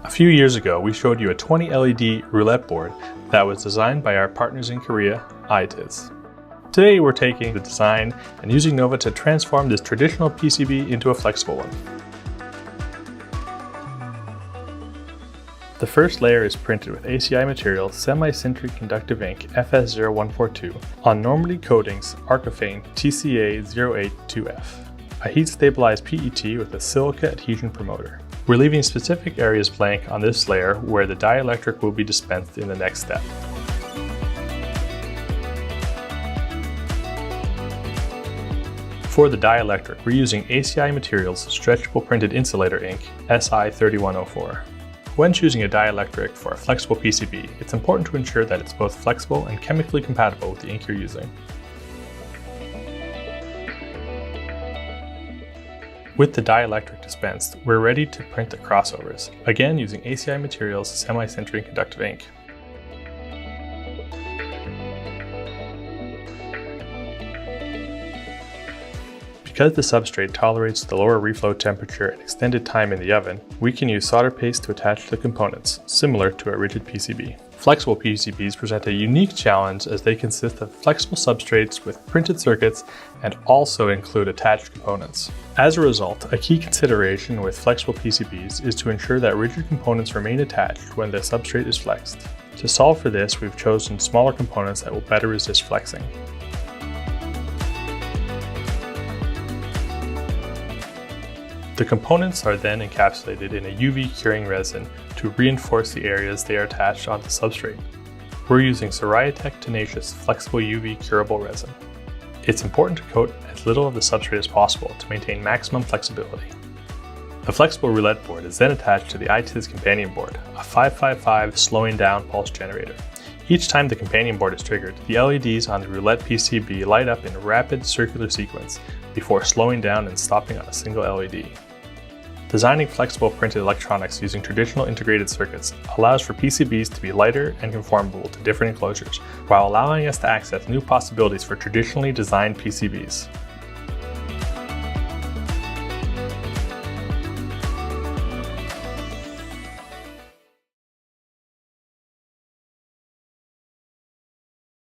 A few years ago, we showed you a 20 LED roulette board that was designed by our partners in Korea, ITIS. Today, we're taking the design and using Nova to transform this traditional PCB into a flexible one. The first layer is printed with ACI Materials semi-sintered conductive ink FS0142 on Normandy Coatings Arcophane TCA082F, a heat-stabilized PET with a silica adhesion promoter. We're leaving specific areas blank on this layer where the dielectric will be dispensed in the next step. For the dielectric, we're using ACI Materials stretchable printed insulator ink SI3104. When choosing a dielectric for a flexible PCB, it's important to ensure that it's both flexible and chemically compatible with the ink you're using. With the dielectric dispensed, we're ready to print the crossovers, again using ACI Materials semi-sintering conductive ink. Because the substrate tolerates the lower reflow temperature and extended time in the oven, we can use solder paste to attach the components, similar to a rigid PCB. Flexible PCBs present a unique challenge as they consist of flexible substrates with printed circuits and also include attached components. As a result, a key consideration with flexible PCBs is to ensure that rigid components remain attached when the substrate is flexed. To solve for this, we've chosen smaller components that will better resist flexing. The components are then encapsulated in a UV curing resin to reinforce the areas they are attached on the substrate. We're using Soriatec Tenacious Flexible UV Curable Resin. It's important to coat as little of the substrate as possible to maintain maximum flexibility. The flexible roulette board is then attached to the ITIS companion board, a 555 slowing down pulse generator. Each time the companion board is triggered, the LEDs on the roulette PCB light up in rapid circular sequence before slowing down and stopping on a single LED. Designing flexible printed electronics using traditional integrated circuits allows for PCBs to be lighter and conformable to different enclosures, while allowing us to access new possibilities for traditionally designed PCBs.